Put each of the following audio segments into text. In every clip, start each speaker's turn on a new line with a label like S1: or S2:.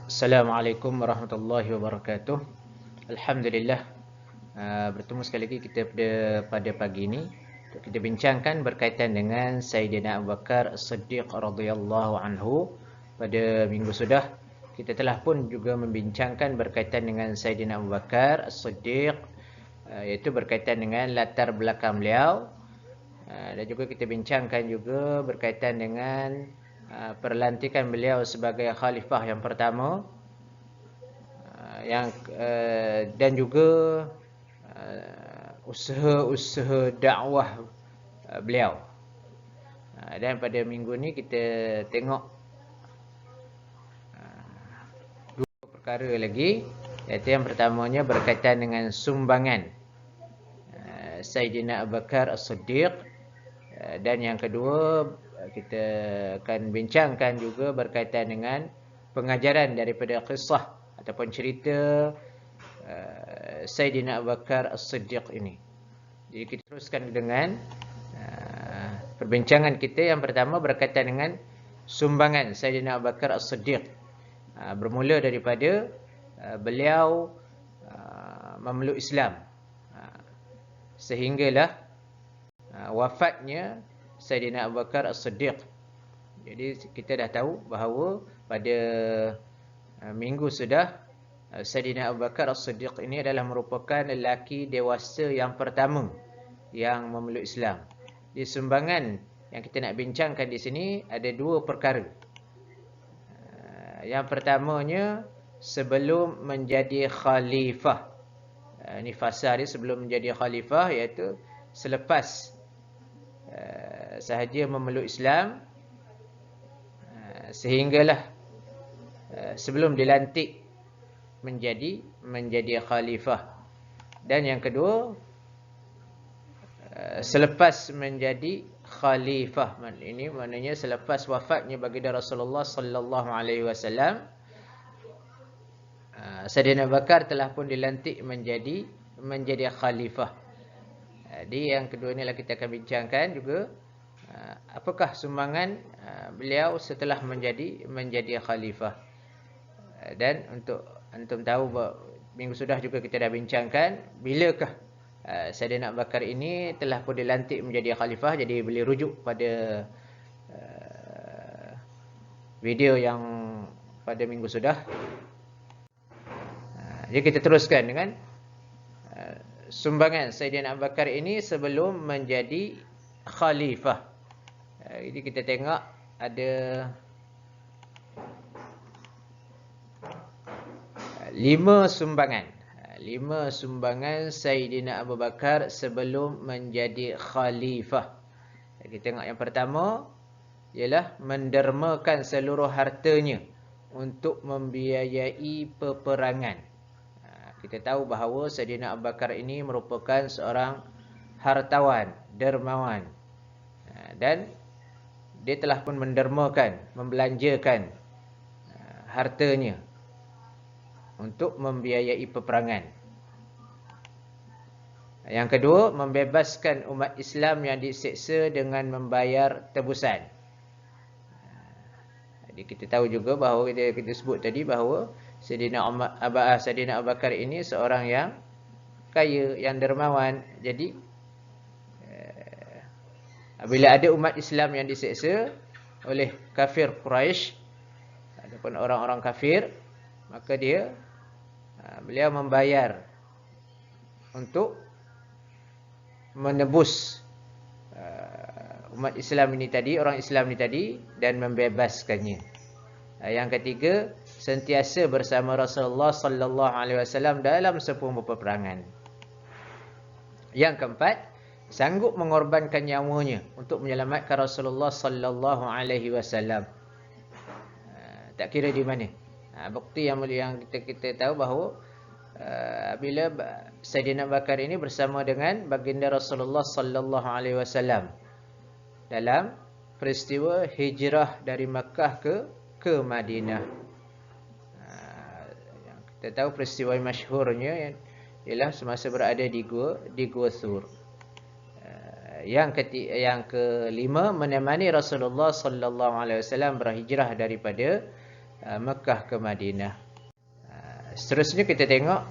S1: Assalamualaikum warahmatullahi wabarakatuh. Alhamdulillah, bertemu sekali lagi kita pada pagi ini untuk kita bincangkan berkaitan dengan Sayyidina Abu Bakar As-Siddiq radhiyallahu anhu. Pada minggu sudah kita telah pun juga membincangkan berkaitan dengan Sayyidina Abu Bakar As-Siddiq, iaitu berkaitan dengan latar belakang beliau, dan juga kita bincangkan juga berkaitan dengan perlantikan beliau sebagai khalifah yang pertama, dan juga usaha-usaha dakwah beliau. Dan pada minggu ni kita tengok dua perkara lagi, iaitu yang pertamanya berkaitan dengan sumbangan Sayyidina Abu Bakar As-Siddiq, dan yang kedua kita akan bincangkan juga berkaitan dengan pengajaran daripada kisah ataupun cerita Sayyidina Abu Bakar As-Siddiq ini. Jadi kita teruskan dengan perbincangan kita. Yang pertama berkaitan dengan sumbangan Sayyidina Abu Bakar As-Siddiq, bermula daripada beliau memeluk Islam sehinggalah wafatnya Sayyidina Abu Bakar As-Siddiq. Jadi kita dah tahu bahawa pada minggu sudah Sayyidina Abu Bakar As-Siddiq ini adalah merupakan lelaki dewasa yang pertama yang memeluk Islam. Di sumbangan yang kita nak bincangkan di sini ada dua perkara. Yang pertamanya sebelum menjadi khalifah. Ini fasa dia sebelum menjadi khalifah, iaitu selepas sahaja memeluk Islam sehinggalah sebelum dilantik menjadi khalifah. Dan yang kedua selepas menjadi khalifah. Ini maknanya selepas wafatnya baginda Rasulullah sallallahu alaihi wasallam, Sayyidina Abu Bakar telah pun dilantik menjadi khalifah. Jadi yang kedua inilah kita akan bincangkan juga apakah sumbangan beliau setelah menjadi khalifah. Dan untuk antum tahu, minggu sudah juga kita dah bincangkan bilakah Sayyidina Abu Bakar ini telah pun dilantik menjadi khalifah. Jadi boleh rujuk pada video yang pada minggu sudah. Jadi kita teruskan dengan sumbangan Sayyidina Abu Bakar ini sebelum menjadi khalifah. Jadi kita tengok ada 5 sumbangan. 5 sumbangan Sayyidina Abu Bakar sebelum menjadi khalifah. Kita tengok yang pertama ialah mendermakan seluruh hartanya untuk membiayai peperangan. Kita tahu bahawa Sayyidina Abu Bakar ini merupakan seorang hartawan, dermawan, dan dia telah pun mendermakan, membelanjakan hartanya untuk membiayai peperangan. Yang kedua, membebaskan umat Islam yang diseksa dengan membayar tebusan. Jadi kita tahu juga bahawa kita sebut tadi bahawa Sayyidina Abu Bakar ini seorang yang kaya, yang dermawan. Jadi bila ada umat Islam yang diseksa oleh kafir Quraisy ataupun orang-orang kafir, maka beliau membayar untuk menebus umat Islam ini tadi, orang Islam ini tadi, dan membebaskannya. Yang ketiga, sentiasa bersama Rasulullah sallallahu alaihi wasallam dalam semua peperangan. Yang keempat, sanggup mengorbankan nyawanya untuk menyelamatkan Rasulullah sallallahu alaihi wasallam. Tak kira di mana. Bukti yang kita tahu bahawa bila Sayyidina Abu Bakar ini bersama dengan baginda Rasulullah sallallahu alaihi wasallam dalam peristiwa hijrah dari Makkah ke Madinah. Kita tahu peristiwa masyhurnya ialah semasa berada di Gua Thur. Yang kelima, menemani Rasulullah sallallahu alaihi wasallam berhijrah daripada Mekah ke Madinah. Seterusnya kita tengok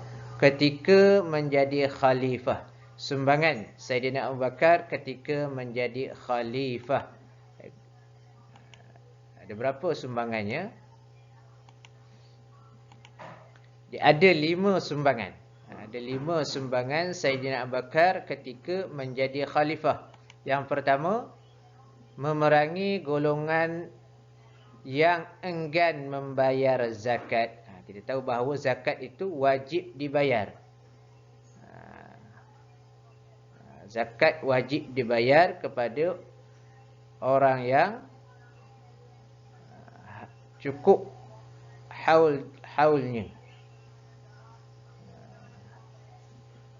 S1: ketika menjadi khalifah. Sumbangan Sayyidina Abu Bakar ketika menjadi khalifah. Ada berapa sumbangannya? Ada 5 sumbangan. Ada 5 sumbangan Sayyidina Abu Bakar ketika menjadi khalifah. Yang pertama, memerangi golongan yang enggan membayar zakat. Kita tahu bahawa zakat itu wajib dibayar. Zakat wajib dibayar kepada orang yang cukup haulnya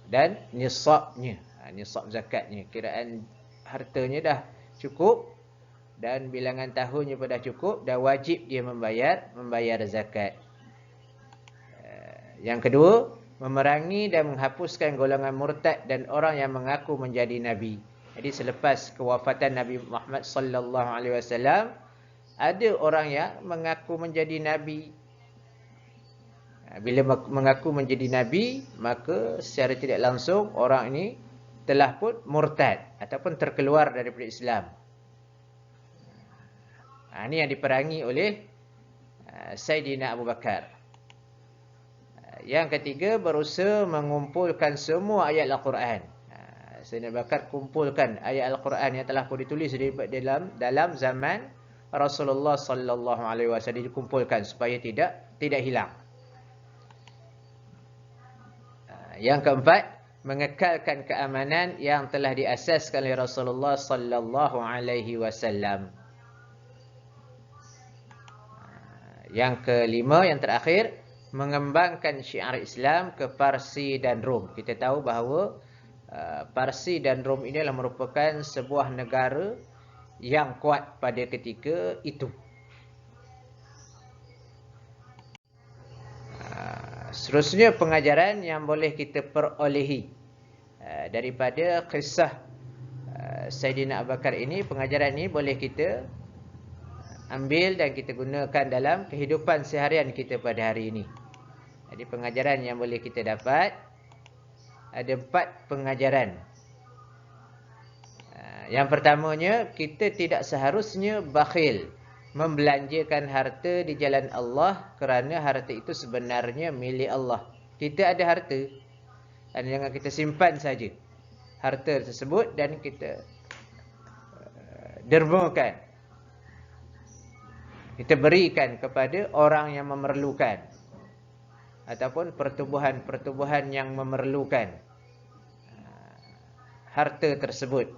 S1: dan nisabnya. Nisab zakatnya, kiraan hartanya dah cukup dan bilangan tahunnya pun dah cukup, dah wajib dia membayar zakat. Yang kedua, memerangi dan menghapuskan golongan murtad dan orang yang mengaku menjadi nabi. Jadi selepas kewafatan Nabi Muhammad sallallahu alaihi wasallam, ada orang yang mengaku menjadi nabi. Bila mengaku menjadi nabi, maka secara tidak langsung orang ini telah pun murtad ataupun terkeluar daripada Islam. Ini yang diperangi oleh Sayyidina Abu Bakar. Yang ketiga, berusaha mengumpulkan semua ayat Al-Quran. Sayyidina Abu Bakar kumpulkan ayat Al-Quran yang telah pun ditulis dalam zaman Rasulullah sallallahu alaihi wasallam, dikumpulkan supaya tidak hilang. Yang keempat, mengekalkan keamanan yang telah diasaskan oleh Rasulullah sallallahu alaihi wasallam. Yang kelima, yang terakhir, mengembangkan syiar Islam ke Parsi dan Rom. Kita tahu bahawa Parsi dan Rom ini adalah merupakan sebuah negara yang kuat pada ketika itu. Seterusnya, pengajaran yang boleh kita perolehi daripada kisah Sayyidina Abu Bakar ini. Pengajaran ini boleh kita ambil dan kita gunakan dalam kehidupan seharian kita pada hari ini. Jadi pengajaran yang boleh kita dapat, ada 4 pengajaran. Yang pertamanya, kita tidak seharusnya bakhil membelanjakan harta di jalan Allah, kerana harta itu sebenarnya milik Allah. Kita ada harta, dan jangan kita simpan saja harta tersebut dan kita dermakan, kita berikan kepada orang yang memerlukan ataupun pertubuhan-pertubuhan yang memerlukan harta tersebut.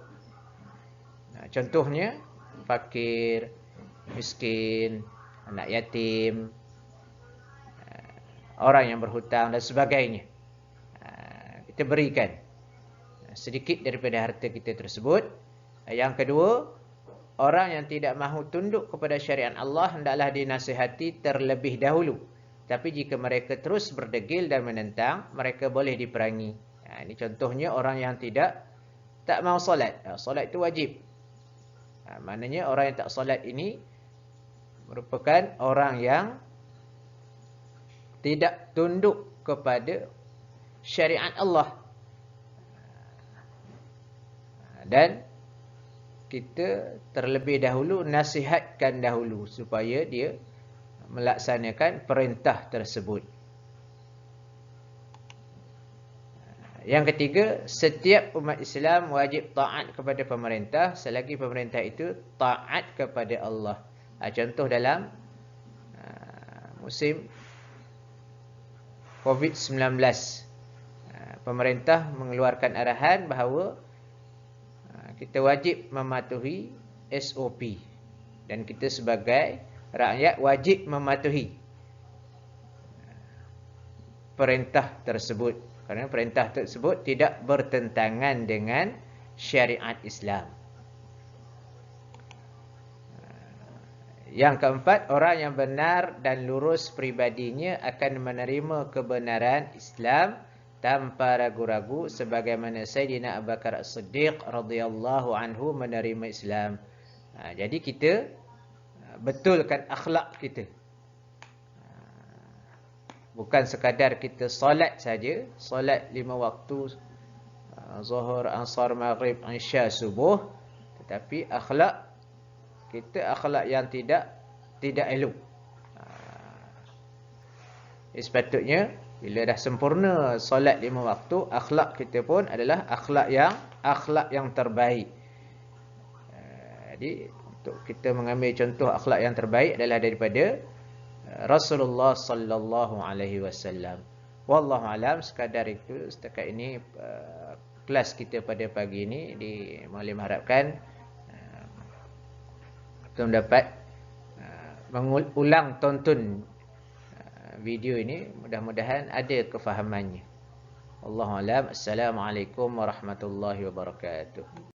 S1: Contohnya fakir, miskin, anak yatim, orang yang berhutang dan sebagainya. Kita berikan sedikit daripada harta kita tersebut. Yang kedua, orang yang tidak mahu tunduk kepada syariat Allah hendaklah dinasihati terlebih dahulu. Tapi jika mereka terus berdegil dan menentang, mereka boleh diperangi. Ini contohnya orang yang tak mahu solat. Solat itu wajib. Maknanya orang yang tak solat ini merupakan orang yang tidak tunduk kepada syariat Allah. Dan kita terlebih dahulu nasihatkan dahulu supaya dia melaksanakan perintah tersebut. Yang ketiga, setiap umat Islam wajib taat kepada pemerintah selagi pemerintah itu taat kepada Allah. Contoh dalam musim COVID-19, pemerintah mengeluarkan arahan bahawa kita wajib mematuhi SOP dan kita sebagai rakyat wajib mematuhi perintah tersebut, kerana perintah tersebut tidak bertentangan dengan syariat Islam. Yang keempat, orang yang benar dan lurus pribadinya akan menerima kebenaran Islam tanpa ragu-ragu, sebagaimana Sayyidina Abu Bakar As-Siddiq radhiyallahu anhu menerima Islam. Jadi kita betulkan akhlak kita. Bukan sekadar kita solat saja, solat 5 waktu, Zuhur, Asar, Maghrib, Isya, Subuh, tetapi akhlak kita akhlak yang tidak elok. Sepatutnya bila dah sempurna solat 5 waktu, akhlak kita pun adalah akhlak yang terbaik. Jadi untuk kita mengambil contoh akhlak yang terbaik adalah daripada Rasulullah sallallahu alaihi wasallam. Wallahu alam, sekadar itu setakat ini kelas kita pada pagi ini. Boleh mengharapkan kita dapat mengulang tonton video ini, mudah-mudahan ada kefahamannya. Wallahu alam. Assalamualaikum warahmatullahi wabarakatuh.